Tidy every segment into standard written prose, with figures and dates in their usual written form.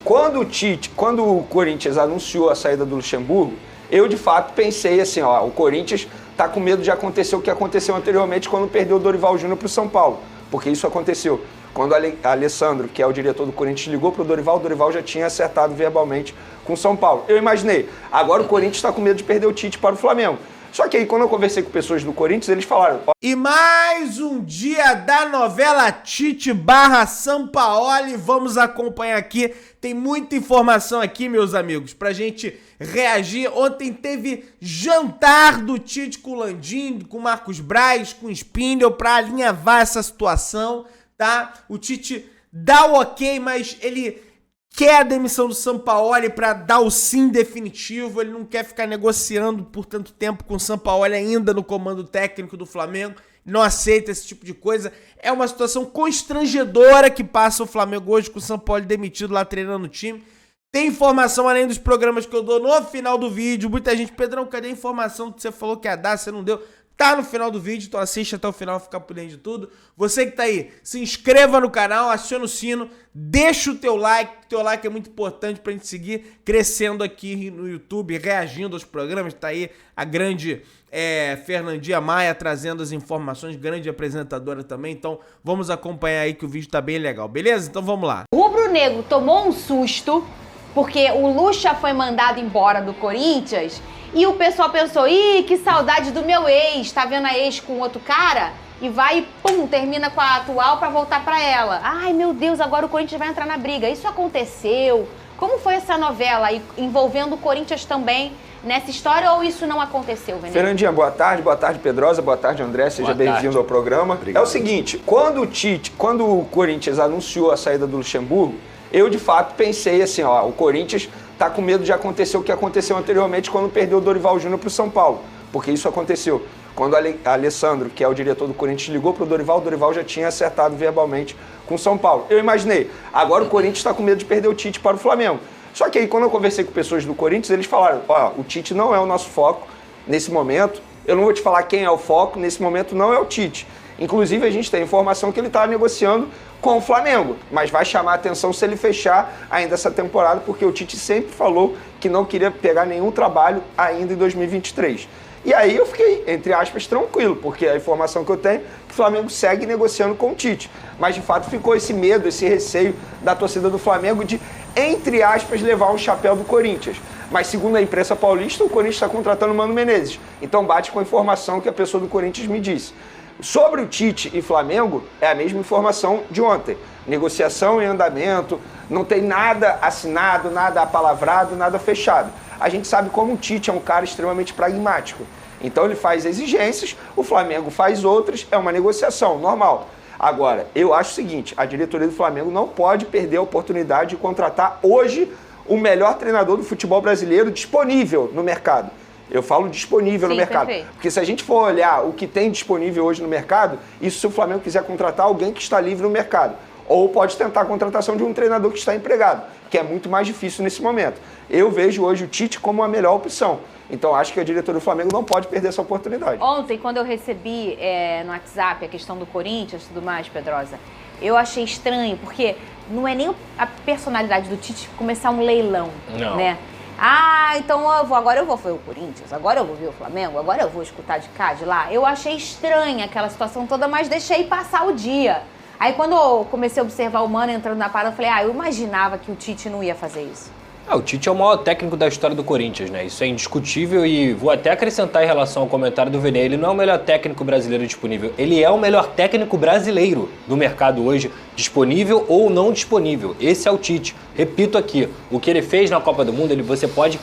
quando o Corinthians anunciou a saída do Luxemburgo, eu de fato pensei assim, ó, o Corinthians tá com medo de acontecer o que aconteceu anteriormente quando perdeu o Dorival Júnior pro São Paulo, porque isso aconteceu. Quando o Alessandro, que é o diretor do Corinthians, ligou pro Dorival, o Dorival já tinha acertado verbalmente com o São Paulo. Eu imaginei, agora o Corinthians está com medo de perder o Tite para o Flamengo. Só que aí, quando eu conversei com pessoas do Corinthians, eles falaram... E mais um dia da novela Tite / Sampaoli, vamos acompanhar aqui. Tem muita informação aqui, meus amigos, pra gente reagir. Ontem teve jantar do Tite com o Landim, com o Marcos Braz, com o Spindel, pra alinhavar essa situação, tá? O Tite dá o ok, mas ele quer a demissão do Sampaoli para dar o sim definitivo, ele não quer ficar negociando por tanto tempo com o Sampaoli ainda no comando técnico do Flamengo, não aceita esse tipo de coisa. É uma situação constrangedora que passa o Flamengo hoje com o Sampaoli demitido lá treinando o time. Tem informação além dos programas que eu dou no final do vídeo. Muita gente, Pedrão, cadê a informação que você falou que ia dar, você não deu? Tá no final do vídeo, então assiste até o final, ficar por dentro de tudo. Você que tá aí, se inscreva no canal, aciona o sino, deixa o teu like é muito importante pra gente seguir crescendo aqui no YouTube, reagindo aos programas. Tá aí a grande Fernandinha Maia trazendo as informações, grande apresentadora também, então vamos acompanhar aí que o vídeo tá bem legal, beleza? Então vamos lá. O rubro-negro tomou um susto, porque o Lucha foi mandado embora do Corinthians. E o pessoal pensou, ih, que saudade do meu ex, tá vendo a ex com outro cara? E vai e pum, termina com a atual pra voltar pra ela. Ai, meu Deus, agora o Corinthians vai entrar na briga. Isso aconteceu? Como foi essa novela envolvendo o Corinthians também nessa história ou isso não aconteceu, Veneno? Fernandinha, boa tarde Pedrosa, boa tarde André, seja bem-vindo ao programa. Obrigado. É o seguinte, quando o Corinthians anunciou a saída do Luxemburgo, eu de fato pensei assim, ó, o Corinthians tá com medo de acontecer o que aconteceu anteriormente quando perdeu o Dorival Júnior pro São Paulo, porque isso aconteceu. Quando o Alessandro, que é o diretor do Corinthians, ligou pro Dorival, o Dorival já tinha acertado verbalmente com o São Paulo. Eu imaginei, agora o Corinthians está com medo de perder o Tite para o Flamengo. Só que aí, quando eu conversei com pessoas do Corinthians, eles falaram, ó, o Tite não é o nosso foco nesse momento, eu não vou te falar quem é o foco, nesse momento não é o Tite. Inclusive, a gente tem informação que ele está negociando com o Flamengo, mas vai chamar a atenção se ele fechar ainda essa temporada, porque o Tite sempre falou que não queria pegar nenhum trabalho ainda em 2023. E aí eu fiquei, entre aspas, tranquilo, porque a informação que eu tenho é que o Flamengo segue negociando com o Tite. Mas, de fato, ficou esse medo, esse receio da torcida do Flamengo de, entre aspas, levar um chapéu do Corinthians. Mas, segundo a imprensa paulista, o Corinthians está contratando o Mano Menezes. Então, bate com a informação que a pessoa do Corinthians me disse. Sobre o Tite e Flamengo, é a mesma informação de ontem. Negociação em andamento, não tem nada assinado, nada apalavrado, nada fechado. A gente sabe como o Tite é um cara extremamente pragmático. Então ele faz exigências, o Flamengo faz outras, é uma negociação normal. Agora, eu acho o seguinte, a diretoria do Flamengo não pode perder a oportunidade de contratar hoje o melhor treinador do futebol brasileiro disponível no mercado. Eu falo disponível no mercado. Perfeito. Porque se a gente for olhar o que tem disponível hoje no mercado, isso se o Flamengo quiser contratar alguém que está livre no mercado. Ou pode tentar a contratação de um treinador que está empregado, que é muito mais difícil nesse momento. Eu vejo hoje o Tite como a melhor opção. Então acho que a diretoria do Flamengo não pode perder essa oportunidade. Ontem, quando eu recebi no WhatsApp a questão do Corinthians e tudo mais, Pedrosa, eu achei estranho, porque não é nem a personalidade do Tite começar um leilão, né? Ah, então agora eu vou ver o Corinthians, agora eu vou ver o Flamengo, agora eu vou escutar de cá, de lá. Eu achei estranha aquela situação toda, mas deixei passar o dia. Aí quando eu comecei a observar o Mano entrando na parada, eu falei, eu imaginava que o Tite não ia fazer isso. O Tite é o maior técnico da história do Corinthians, né? Isso é indiscutível e vou até acrescentar em relação ao comentário do Vene. Ele não é o melhor técnico brasileiro disponível, ele é o melhor técnico brasileiro do mercado hoje, disponível ou não disponível. Esse é o Tite. Repito aqui, o que ele fez na Copa do Mundo, você pode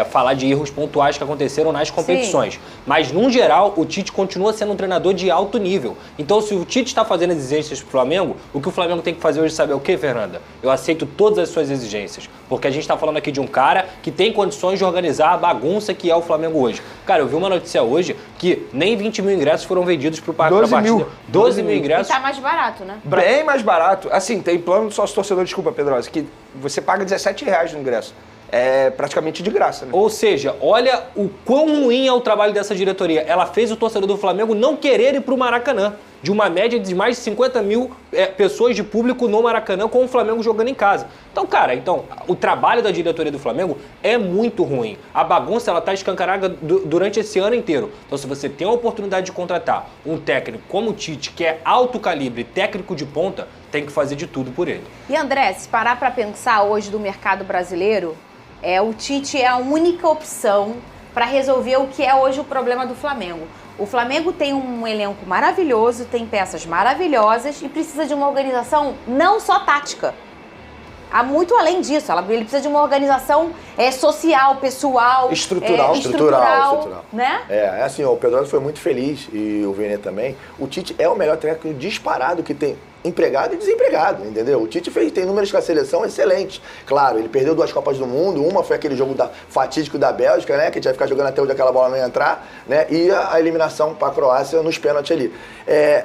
falar de erros pontuais que aconteceram nas competições. Sim. Mas, no geral, o Tite continua sendo um treinador de alto nível. Então, se o Tite está fazendo exigências pro Flamengo, o que o Flamengo tem que fazer hoje, sabe o quê, Fernanda? Eu aceito todas as suas exigências. Porque a gente está falando aqui de um cara que tem condições de organizar a bagunça que é o Flamengo hoje. Cara, eu vi uma notícia hoje que nem 20 mil ingressos foram vendidos para a partida. 12 mil ingressos. E tá mais barato, né? Bem mais barato. Assim, tem plano do sócio torcedor, desculpa, Pedrosa, que você paga R$17 no ingresso. É praticamente de graça, né? Ou seja, olha o quão ruim é o trabalho dessa diretoria. Ela fez o torcedor do Flamengo não querer ir pro Maracanã. de uma média de mais de 50 mil pessoas de público no Maracanã com o Flamengo jogando em casa. Então, cara, o trabalho da diretoria do Flamengo é muito ruim. A bagunça, ela tá escancarada durante esse ano inteiro. Então, se você tem a oportunidade de contratar um técnico como o Tite, que é alto calibre, técnico de ponta, tem que fazer de tudo por ele. E André, se parar para pensar hoje do mercado brasileiro, o Tite é a única opção para resolver o que é hoje o problema do Flamengo. O Flamengo tem um elenco maravilhoso, tem peças maravilhosas e precisa de uma organização não só tática. Há muito além disso. Ele precisa de uma organização social, pessoal, estrutural, né? Assim, o Pedrosa foi muito feliz e o Vene também. O Tite é o melhor técnico disparado que tem empregado e desempregado, entendeu? O Tite tem números com a seleção excelentes. Claro, ele perdeu 2 Copas do Mundo, uma foi aquele jogo fatídico da Bélgica, né? Que a gente vai ficar jogando até onde aquela bola não ia entrar, né? E a eliminação para a Croácia nos pênaltis ali.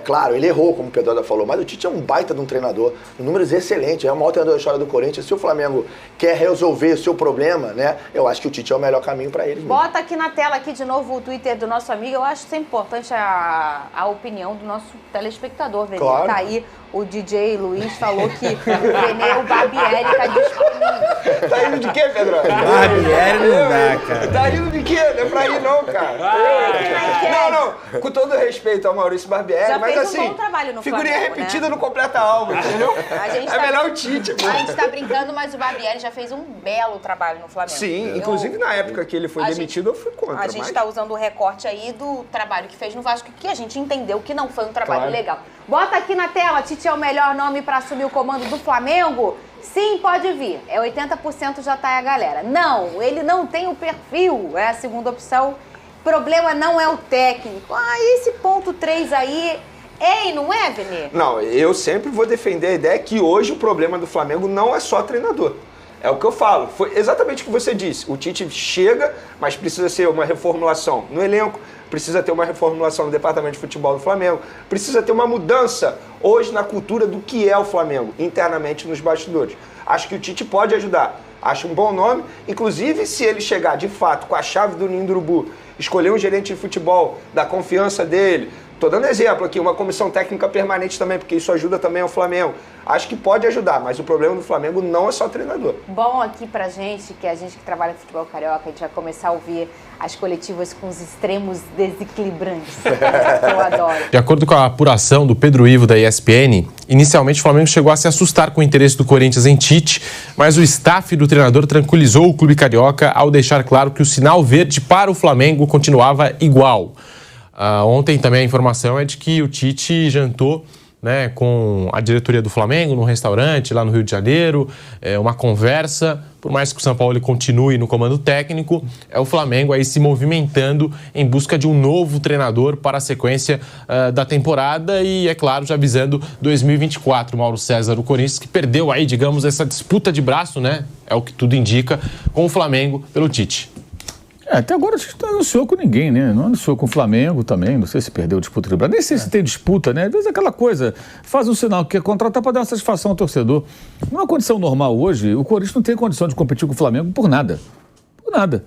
Claro, ele errou, como o Pedrosa falou, mas o Tite é um baita de um treinador, números excelentes, é o maior treinador da história do Corinthians. Se o Flamengo quer resolver o seu problema, né? Eu acho que o Tite é o melhor caminho para eles. Bota aqui na tela aqui de novo o Twitter do nosso amigo. Eu acho sempre importante a opinião do nosso telespectador, Vene. Claro. Tá aí. O DJ Luiz falou que o Vene, o Barbieri tá disponível. Tá indo de quê, Pedro? Barbieri não dá, cara. Tá indo de quê? Não é pra ir não, cara. Não. Com todo respeito ao Maurício Barbieri, já mas fez assim, um bom trabalho no figurinha Flamengo, repetida né? não completa a alma, entendeu? Melhor o Tite. A gente tá brincando, mas o Barbieri já fez um belo trabalho no Flamengo. Sim, inclusive na época que ele foi demitido, eu fui contra. A gente tá usando o recorte aí do trabalho que fez no Vasco, que a gente entendeu que não foi um trabalho legal. Bota aqui na tela, Tite é o melhor nome para assumir o comando do Flamengo? Sim, pode vir. 80% já tá aí a galera. Não, ele não tem o perfil, é a segunda opção. Problema não é o técnico. Esse ponto 3 aí... não é, Vene? Não, eu sempre vou defender a ideia que hoje o problema do Flamengo não é só treinador. É o que eu falo, foi exatamente o que você disse. O Tite chega, mas precisa ser uma reformulação no elenco, precisa ter uma reformulação no departamento de futebol do Flamengo, precisa ter uma mudança hoje na cultura do que é o Flamengo, internamente nos bastidores. Acho que o Tite pode ajudar. Acho um bom nome, inclusive se ele chegar de fato com a chave do ninho do urubu, escolher um gerente de futebol, da confiança dele. Tô dando exemplo aqui, uma comissão técnica permanente também, porque isso ajuda também ao Flamengo. Acho que pode ajudar, mas o problema do Flamengo não é só treinador. Bom aqui pra gente, que a gente que trabalha no futebol carioca, a gente vai começar a ouvir as coletivas com os extremos desequilibrantes, que eu adoro. De acordo com a apuração do Pedro Ivo da ESPN, inicialmente o Flamengo chegou a se assustar com o interesse do Corinthians em Tite, mas o staff do treinador tranquilizou o clube carioca ao deixar claro que o sinal verde para o Flamengo continuava igual. Ontem também a informação é de que o Tite jantou, né, com a diretoria do Flamengo num restaurante lá no Rio de Janeiro, uma conversa. Por mais que o São Paulo continue no comando técnico, é o Flamengo aí se movimentando em busca de um novo treinador para a sequência da temporada e, é claro, já visando 2024. Mauro César, o Corinthians, que perdeu aí, digamos, essa disputa de braço, né? É o que tudo indica, com o Flamengo pelo Tite. Até agora a gente não anunciou com ninguém, né? Não anunciou com o Flamengo também, não sei se perdeu a disputa de braço. Nem sei se tem disputa, né? Às vezes é aquela coisa, faz um sinal que quer contratar para dar uma satisfação ao torcedor. Numa condição normal hoje, o Corinthians não tem condição de competir com o Flamengo por nada. Por nada.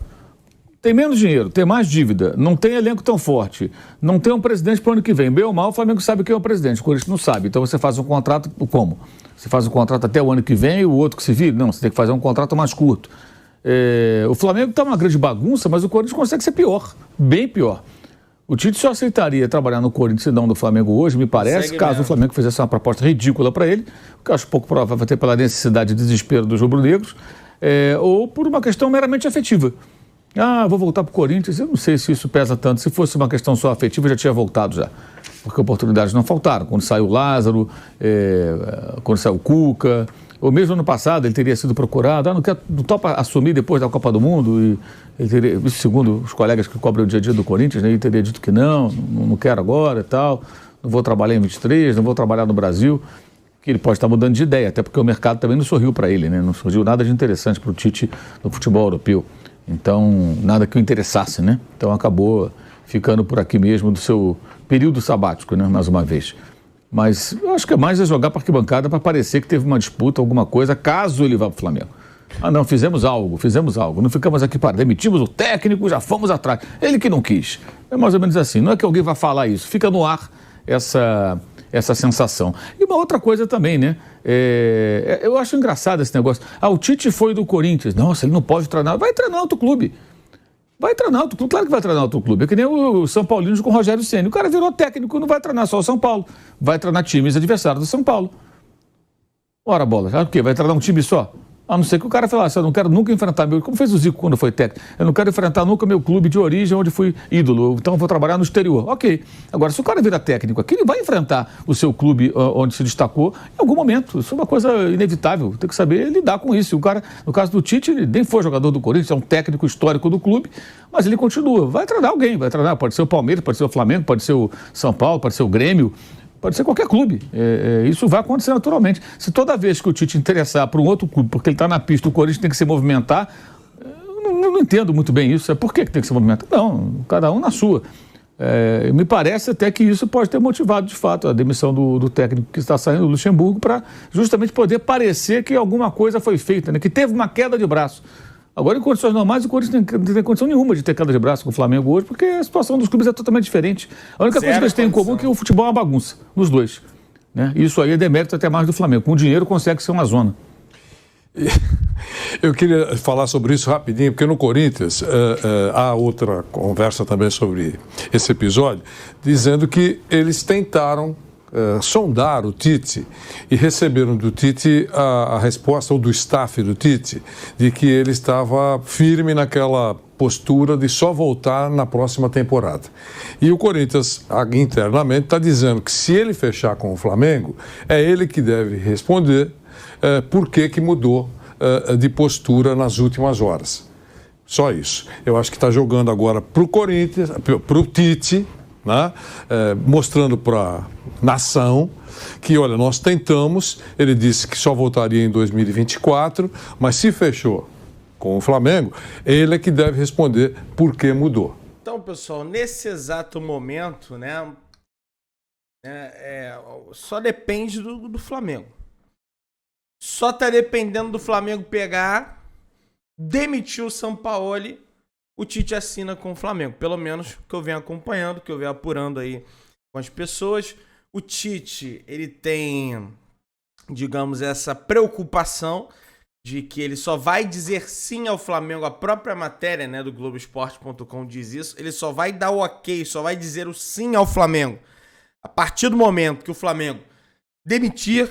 Tem menos dinheiro, tem mais dívida, não tem elenco tão forte, não tem um presidente para o ano que vem. Bem ou mal, o Flamengo sabe quem é o presidente, o Corinthians não sabe. Então você faz um contrato, como? Você faz um contrato até o ano que vem e o outro que se vira? Não, você tem que fazer um contrato mais curto. O Flamengo está uma grande bagunça, mas o Corinthians consegue ser pior, bem pior. O Tite só aceitaria trabalhar no Corinthians e não no Flamengo hoje, me parece, caso o Flamengo fizesse uma proposta ridícula para ele, o que eu acho pouco provável, até pela necessidade e desespero dos rubro-negros, ou por uma questão meramente afetiva. Vou voltar para o Corinthians, eu não sei se isso pesa tanto. Se fosse uma questão só afetiva, eu já tinha voltado já. Porque oportunidades não faltaram. Quando saiu o Lázaro, quando saiu o Cuca, ou mesmo ano passado ele teria sido procurado. Não topa assumir depois da Copa do Mundo? E ele teria, isso segundo os colegas que cobrem o dia a dia do Corinthians, né, ele teria dito que não quero agora e tal, não vou trabalhar em 23, não vou trabalhar no Brasil. Que ele pode estar mudando de ideia, até porque o mercado também não sorriu para ele, né? Não surgiu nada de interessante para o Tite no futebol europeu. Então, nada que o interessasse, né? Então, acabou ficando por aqui mesmo do seu período sabático, né? Mais uma vez. Mas eu acho que é mais jogar para arquibancada para parecer que teve uma disputa, alguma coisa, caso ele vá para o Flamengo. Não, fizemos algo. Não ficamos aqui para demitimos o técnico, já fomos atrás. Ele que não quis. É mais ou menos assim. Não é que alguém vá falar isso. Fica no ar essa sensação. E uma outra coisa também, né? Eu acho engraçado esse negócio. O Tite foi do Corinthians. Nossa, ele não pode treinar. Vai treinar outro clube. Vai treinar outro clube. Claro que vai treinar outro clube. É que nem o São Paulinos com o Rogério Ceni. O cara virou técnico, não vai treinar só o São Paulo. Vai treinar times adversários do São Paulo. Ora, bola. Sabe o quê? Vai treinar um time só? A não ser que o cara falasse, eu não quero nunca enfrentar como fez o Zico quando foi técnico, eu não quero enfrentar nunca meu clube de origem onde fui ídolo, então eu vou trabalhar no exterior. Ok. Agora, se o cara vira técnico aqui, ele vai enfrentar o seu clube onde se destacou em algum momento. Isso é uma coisa inevitável, tem que saber lidar com isso. O cara, no caso do Tite, ele nem foi jogador do Corinthians, é um técnico histórico do clube, mas ele continua, vai treinar alguém, vai treinar, pode ser o Palmeiras, pode ser o Flamengo, pode ser o São Paulo, pode ser o Grêmio, pode ser qualquer clube. Isso vai acontecer naturalmente. Se toda vez que o Tite interessar para um outro clube, porque ele está na pista, o Corinthians tem que se movimentar, eu não entendo muito bem isso. Por que tem que se movimentar? Não, cada um na sua. Me parece até que isso pode ter motivado, de fato, a demissão do técnico que está saindo do Luxemburgo para justamente poder parecer que alguma coisa foi feita, né? Que teve uma queda de braço. Agora, em condições normais, o Corinthians não tem condição nenhuma de ter queda de braço com o Flamengo hoje, porque a situação dos clubes é totalmente diferente. A única coisa que eles têm em comum é que o futebol é uma bagunça, nos dois. Né? Isso aí é demérito até mais do Flamengo. Com dinheiro consegue ser uma zona. Eu queria falar sobre isso rapidinho, porque no Corinthians há outra conversa também sobre esse episódio, dizendo que eles tentaram sondar o Tite e receberam do Tite a resposta, ou do staff do Tite, de que ele estava firme naquela postura de só voltar na próxima temporada. E o Corinthians, internamente, está dizendo que se ele fechar com o Flamengo, é ele que deve responder por que mudou de postura nas últimas horas. Só isso. Eu acho que está jogando agora para o Corinthians, para o Tite, né? Mostrando para a nação que, olha, nós tentamos, ele disse que só voltaria em 2024, mas se fechou com o Flamengo, ele é que deve responder por que mudou. Então, pessoal, nesse exato momento, né, só depende do Flamengo. Só tá dependendo do Flamengo pegar, demitir o Sampaoli, o Tite assina com o Flamengo. Pelo menos que eu venho acompanhando, que eu venho apurando aí com as pessoas. O Tite, ele tem, digamos, essa preocupação de que ele só vai dizer sim ao Flamengo. A própria matéria, né, do Globoesporte.com diz isso. Ele só vai dar o ok, só vai dizer o sim ao Flamengo a partir do momento que o Flamengo demitir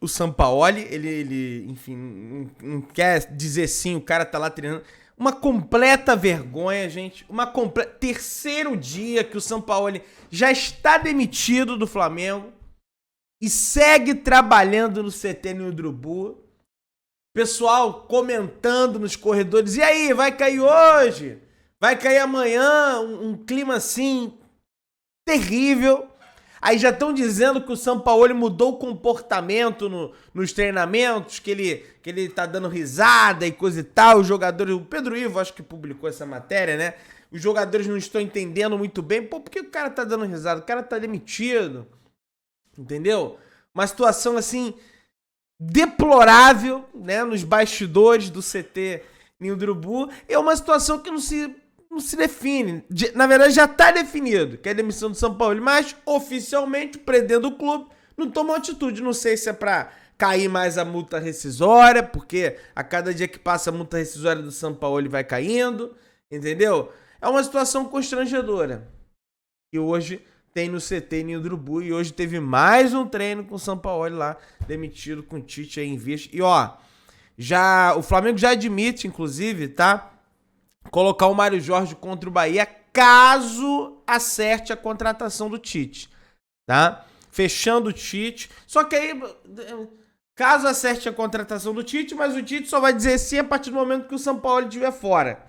o Sampaoli. Ele enfim, não quer dizer sim, o cara tá lá treinando. Uma completa vergonha, gente. Terceiro dia que o Sampaoli já está demitido do Flamengo e segue trabalhando no CT no Urubu. Pessoal comentando nos corredores. E aí, vai cair hoje? Vai cair amanhã? Um clima assim terrível. Aí já estão dizendo que o Sampaoli mudou o comportamento nos treinamentos, que ele tá dando risada e coisa e tal. Os jogadores, o Pedro Ivo acho que publicou essa matéria, né? Os jogadores não estão entendendo muito bem. Pô, por que o cara tá dando risada? O cara tá demitido. Entendeu? Uma situação assim deplorável, né? Nos bastidores do CT Ninho do Urubu. É uma situação que não se define. Na verdade, já está definido que é a demissão do Sampaoli, mas oficialmente o presidente do clube não tomou atitude. Não sei se é para cair mais a multa rescisória, porque a cada dia que passa a multa rescisória do Sampaoli vai caindo, entendeu? É uma situação constrangedora. E hoje tem no CT Ninho do Urubu, e hoje teve mais um treino com o Sampaoli lá, demitido com o Tite aí em vista. E ó, o Flamengo já admite, inclusive, tá? Colocar o Mário Jorge contra o Bahia caso acerte a contratação do Tite, tá? Fechando o Tite. Só que aí, caso acerte a contratação do Tite, mas o Tite só vai dizer sim a partir do momento que o Sampaoli estiver fora.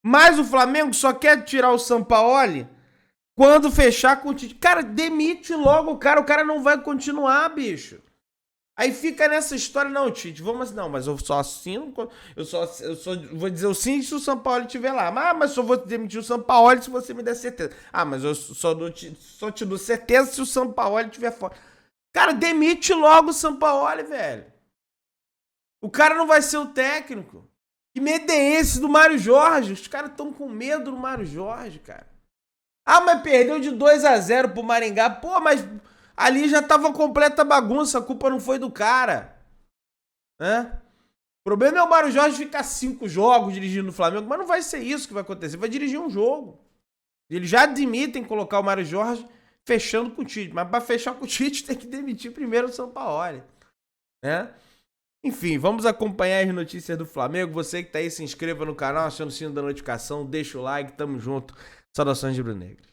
Mas o Flamengo só quer tirar o Sampaoli quando fechar com o Tite. Cara, demite logo o cara não vai continuar, bicho. Aí fica nessa história, não, Tite, mas eu só assino, eu só vou dizer o sim se o Sampaoli estiver lá. Mas só vou demitir o Sampaoli se você me der certeza. Mas eu só te dou certeza se o Sampaoli estiver fora. Cara, demite logo o Sampaoli, velho. O cara não vai ser o técnico. Que medo é esse do Mário Jorge? Os caras estão com medo do Mário Jorge, cara. Ah, mas perdeu de 2-0 pro Maringá. Pô, mas ali já tava completa bagunça, a culpa não foi do cara. Né? O problema é o Mário Jorge ficar 5 jogos dirigindo o Flamengo, mas não vai ser isso que vai acontecer, vai dirigir um jogo. Eles já admitem colocar o Mário Jorge fechando com o Tite, mas para fechar com o Tite tem que demitir primeiro o Sampaoli. Né? Enfim, vamos acompanhar as notícias do Flamengo. Você que tá aí, se inscreva no canal, aciona o sino da notificação, deixa o like, tamo junto. Saudações de rubro-negro.